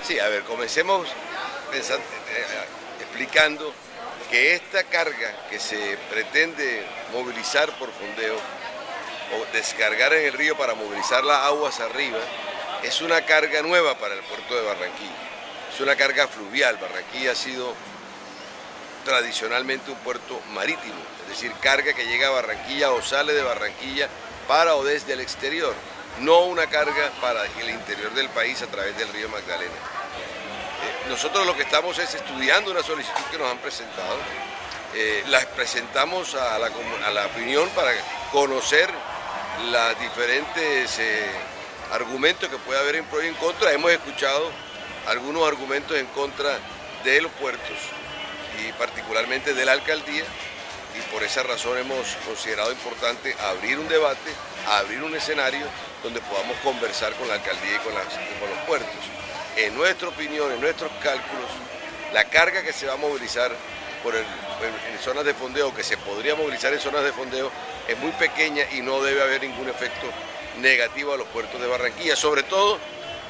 Sí, a ver, comencemos explicando que esta carga que se pretende movilizar por fondeo o descargar en el río para movilizar las aguas arriba es una carga nueva para el puerto de Barranquilla. Es una carga fluvial. Barranquilla ha sido tradicionalmente un puerto marítimo, es decir, carga que llega a Barranquilla o sale de Barranquilla para o desde el exterior, no una carga para el interior del país a través del río Magdalena. Nosotros lo que estamos es estudiando una solicitud que nos han presentado, la presentamos a la opinión para conocer los diferentes argumentos que puede haber en pro y en contra. Hemos escuchado algunos argumentos en contra de los puertos y particularmente de la alcaldía, y por esa razón hemos considerado importante abrir un debate, abrir un escenario donde podamos conversar con la alcaldía y con los puertos. En nuestra opinión, en nuestros cálculos, la carga que se va a movilizar en zonas de fondeo, que se podría movilizar en zonas de fondeo, es muy pequeña y no debe haber ningún efecto negativo a los puertos de Barranquilla, sobre todo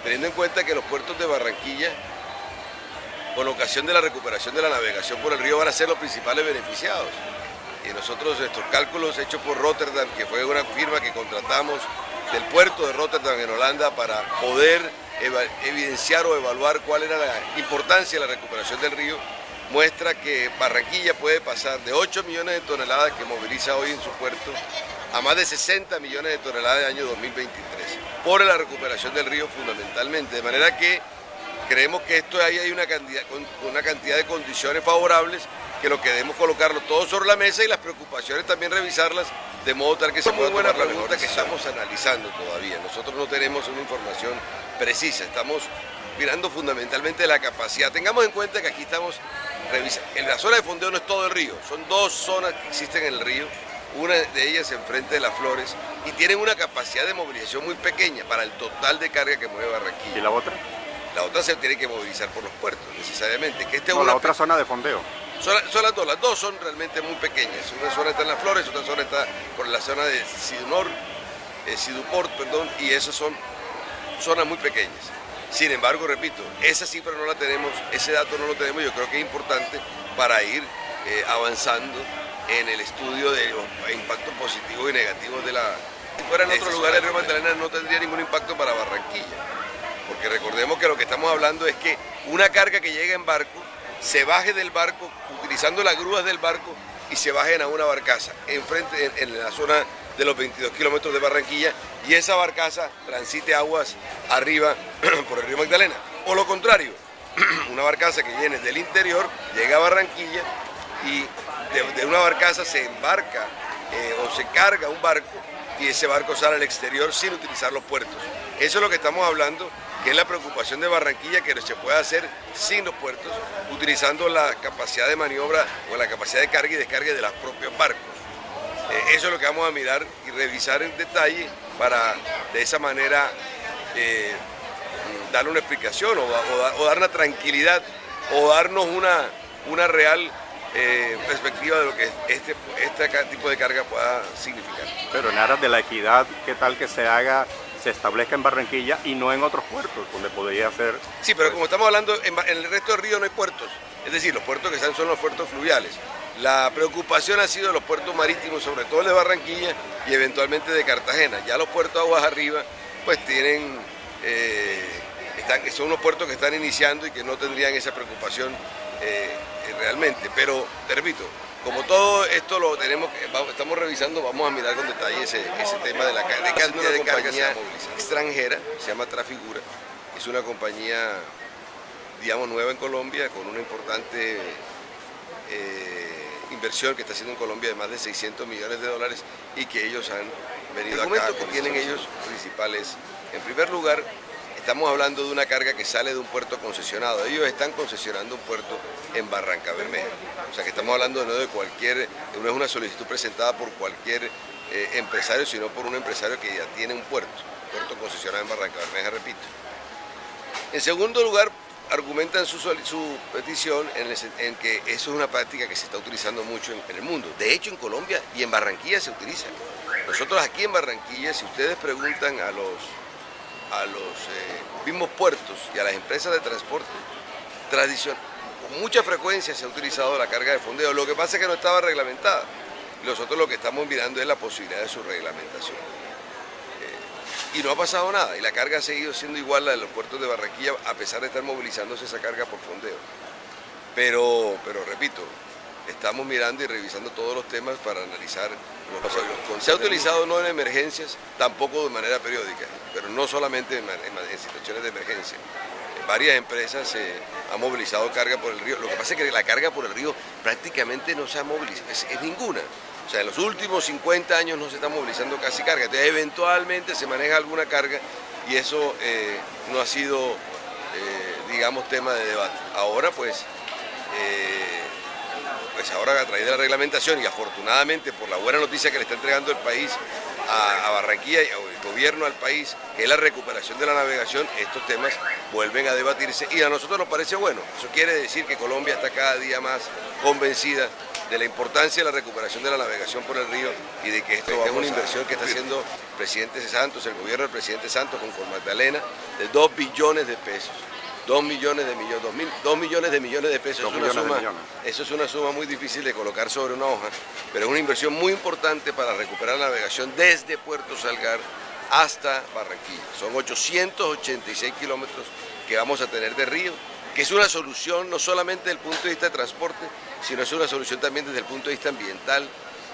teniendo en cuenta que los puertos de Barranquilla, con ocasión de la recuperación de la navegación por el río, van a ser los principales beneficiados. Y nosotros, estos cálculos hechos por Rotterdam, que fue una firma que contratamos del puerto de Rotterdam en Holanda para poder evidenciar o evaluar cuál era la importancia de la recuperación del río, muestra que Barranquilla puede pasar de 8 millones de toneladas que moviliza hoy en su puerto a más de 60 millones de toneladas en el año 2023, por la recuperación del río fundamentalmente, de manera que creemos que ahí hay una cantidad de condiciones favorables que lo que debemos colocarlo todo sobre la mesa y las preocupaciones también revisarlas de modo tal que se pueda tomar la mejor decisión. Es una muy buena pregunta que estamos analizando todavía. Nosotros no tenemos una información precisa, estamos mirando fundamentalmente la capacidad. Tengamos en cuenta que aquí estamos revisando. En la zona de fondeo no es todo el río, son dos zonas que existen en el río, una de ellas enfrente de Las Flores, y tienen una capacidad de movilización muy pequeña para el total de carga que mueve Barranquilla. ¿Y la otra? La otra se tiene que movilizar por los puertos, necesariamente. La otra zona de fondeo. Son las dos son realmente muy pequeñas. Una zona está en Las Flores, otra zona está por la zona de Siduport, y esas son zonas muy pequeñas. Sin embargo, repito, esa cifra no la tenemos, ese dato no lo tenemos, yo creo que es importante para ir avanzando en el estudio de los impactos positivos y negativos de la... Si fuera en otro lugar el río Magdalena no tendría ningún impacto para Barranquilla, porque recordemos que lo que estamos hablando es que una carga que llega en barco, se baje del barco utilizando las grúas del barco y se bajen a una barcaza en la zona de los 22 kilómetros de Barranquilla, y esa barcaza transite aguas arriba por el río Magdalena. O lo contrario, una barcaza que viene del interior, llega a Barranquilla y de una barcaza se embarca o se carga un barco y ese barco sale al exterior sin utilizar los puertos. Eso es lo que estamos hablando, que es la preocupación de Barranquilla, que se pueda hacer sin los puertos, utilizando la capacidad de maniobra o la capacidad de carga y descarga de los propios barcos. Eso es lo que vamos a mirar y revisar en detalle para de esa manera darle una explicación o dar una tranquilidad o darnos una real perspectiva de lo que este tipo de carga pueda significar. Pero en aras de la equidad, ¿qué tal que se establezca en Barranquilla y no en otros puertos donde podría ser? Sí, pero como estamos hablando, en el resto del río no hay puertos, es decir, los puertos que están son los puertos fluviales. La preocupación ha sido de los puertos marítimos, sobre todo el de Barranquilla y eventualmente de Cartagena. Ya los puertos aguas arriba, pues son unos puertos que están iniciando y que no tendrían esa preocupación realmente. Pero, te repito, como todo esto estamos revisando, vamos a mirar con detalle ese tema de la carga. Es una compañía extranjera, se llama Trafigura, es una compañía, digamos, nueva en Colombia, con una importante inversión que está haciendo en Colombia de más de 600 millones de dólares y que ellos han venido acá. El argumento que tienen ellos principales, en primer lugar, estamos hablando de una carga que sale de un puerto concesionado. Ellos están concesionando un puerto en Barranca Bermeja. O sea que estamos hablando no es una solicitud presentada por cualquier empresario, sino por un empresario que ya tiene un puerto concesionado en Barranca Bermeja, repito. En segundo lugar, argumentan su petición en que eso es una práctica que se está utilizando mucho en el mundo. De hecho, en Colombia y en Barranquilla se utiliza. Nosotros aquí en Barranquilla, si ustedes preguntan a los mismos puertos y a las empresas de transporte tradicional, con mucha frecuencia se ha utilizado la carga de fondeo. Lo que pasa es que no estaba reglamentada. Nosotros lo que estamos mirando es la posibilidad de su reglamentación. Y no ha pasado nada, y la carga ha seguido siendo igual a la de los puertos de Barranquilla, a pesar de estar movilizándose esa carga por fondeo. Pero repito, estamos mirando y revisando todos los temas para analizar los. Se ha utilizado no en emergencias, tampoco de manera periódica, pero no solamente en situaciones de emergencia. Varias empresas han movilizado carga por el río. Lo que pasa es que la carga por el río prácticamente no se ha movilizado, es ninguna. O sea, en los últimos 50 años no se está movilizando casi carga. Entonces, eventualmente se maneja alguna carga y eso no ha sido, digamos, tema de debate. Ahora, pues ahora a través de la reglamentación y afortunadamente por la buena noticia que le está entregando el país a Barranquilla y el gobierno al país, que es la recuperación de la navegación, estos temas vuelven a debatirse y a nosotros nos parece bueno. Eso quiere decir que Colombia está cada día más convencida de la importancia de la recuperación de la navegación por el río y de que esto es una inversión que está haciendo el presidente Santos, el gobierno del presidente Santos con Cormagdalena, de 2 billones de pesos. 2 millones de millones de pesos. Eso es una suma muy difícil de colocar sobre una hoja, pero es una inversión muy importante para recuperar la navegación desde Puerto Salgar hasta Barranquilla. Son 886 kilómetros que vamos a tener de río, que es una solución no solamente desde el punto de vista de transporte, sino es una solución también desde el punto de vista ambiental,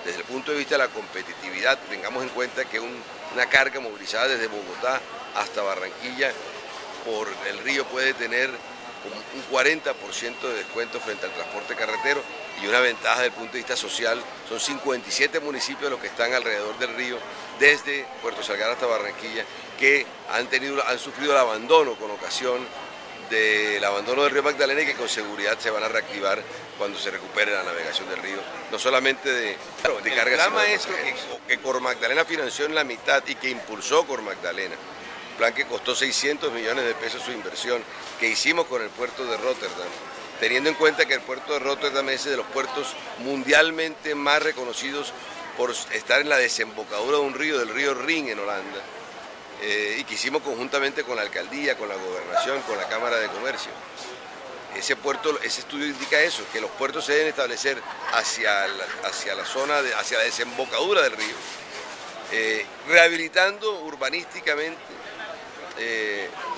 desde el punto de vista de la competitividad. Tengamos en cuenta que una carga movilizada desde Bogotá hasta Barranquilla por el río puede tener un 40% de descuento frente al transporte carretero y una ventaja desde el punto de vista social. Son 57 municipios los que están alrededor del río, desde Puerto Salgar hasta Barranquilla, que han sufrido el abandono con ocasión del abandono del río Magdalena y que con seguridad se van a reactivar cuando se recupere la navegación del río, no solamente de carga. El plan maestro que Cormagdalena financió en la mitad y que impulsó Cormagdalena, plan que costó 600 millones de pesos su inversión, que hicimos con el puerto de Rotterdam, teniendo en cuenta que el puerto de Rotterdam es de los puertos mundialmente más reconocidos por estar en la desembocadura de un río, del río Rin en Holanda, y que hicimos conjuntamente con la alcaldía, con la gobernación, con la Cámara de Comercio. Ese estudio indica eso, que los puertos se deben establecer hacia la desembocadura del río, rehabilitando urbanísticamente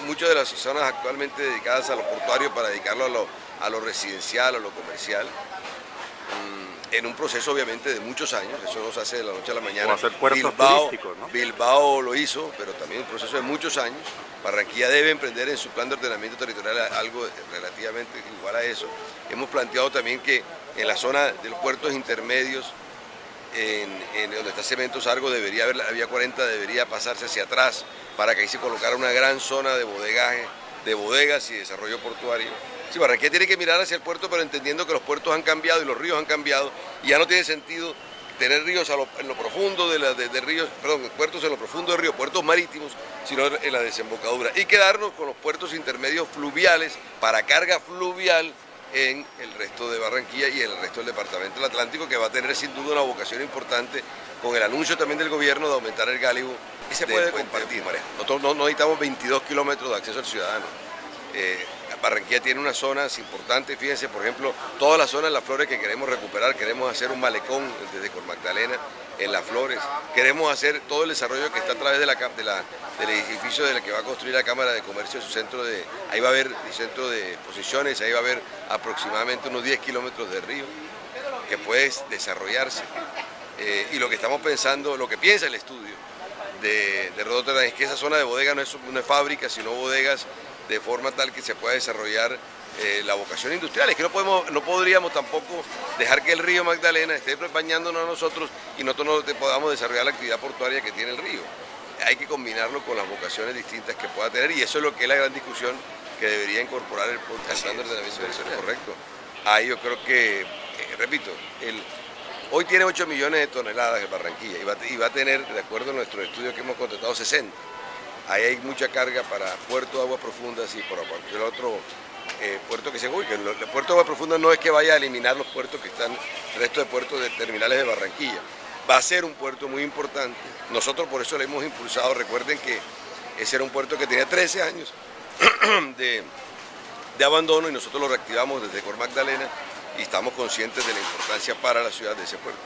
muchas de las zonas actualmente dedicadas a lo portuario para dedicarlo a lo residencial, a lo comercial, en un proceso obviamente de muchos años. Eso no se hace de la noche a la mañana. O hacer puertos turísticos, ¿no? Bilbao lo hizo, pero también un proceso de muchos años. Barranquilla debe emprender en su plan de ordenamiento territorial algo relativamente igual a eso. Hemos planteado también que en la zona de los puertos intermedios, en donde está Cementos Argos, la vía 40 debería pasarse hacia atrás para que ahí se colocara una gran zona de bodegaje, de bodegas y desarrollo portuario. Sí, Barranquilla tiene que mirar hacia el puerto, pero entendiendo que los puertos han cambiado y los ríos han cambiado y ya no tiene sentido tener ríos en lo profundo puertos en lo profundo del río, puertos marítimos, sino en la desembocadura, y quedarnos con los puertos intermedios fluviales para carga fluvial en el resto de Barranquilla y en el resto del departamento del Atlántico, que va a tener sin duda una vocación importante con el anuncio también del gobierno de aumentar el gálibo. Y se puede compartir. Nosotros no necesitamos 22 kilómetros de acceso al ciudadano. Barranquilla tiene unas zonas importantes, fíjense, por ejemplo, todas las zonas de Las Flores que queremos recuperar. Queremos hacer un malecón desde Cormagdalena en Las Flores, queremos hacer todo el desarrollo que está a través del edificio de la que va a construir la Cámara de Comercio, ahí va a haber centro de exposiciones, ahí va a haber aproximadamente unos 10 kilómetros de río que puede desarrollarse. Y lo que estamos pensando, lo que piensa el estudio de Rotterdam es que esa zona de bodega no es fábrica, sino bodegas, de forma tal que se pueda desarrollar la vocación industrial. Es que no podríamos tampoco dejar que el río Magdalena esté bañándonos a nosotros y nosotros no podamos desarrollar la actividad portuaria que tiene el río. Hay que combinarlo con las vocaciones distintas que pueda tener, y eso es lo que es la gran discusión que debería incorporar el estándar de ordenamiento territorial. Correcto. Ahí yo creo que, repito, hoy tiene 8 millones de toneladas en Barranquilla y va a tener, de acuerdo a nuestro estudio que hemos contratado, 60. Ahí hay mucha carga para puerto de aguas profundas y por cualquier otro puerto que se ubique. El puerto de aguas profundas no es que vaya a eliminar los puertos que están, el resto de puertos de terminales de Barranquilla. Va a ser un puerto muy importante. Nosotros por eso le hemos impulsado. Recuerden que Ese era un puerto que tenía 13 años de abandono y nosotros lo reactivamos desde Cor Magdalena y estamos conscientes de la importancia para la ciudad de ese puerto.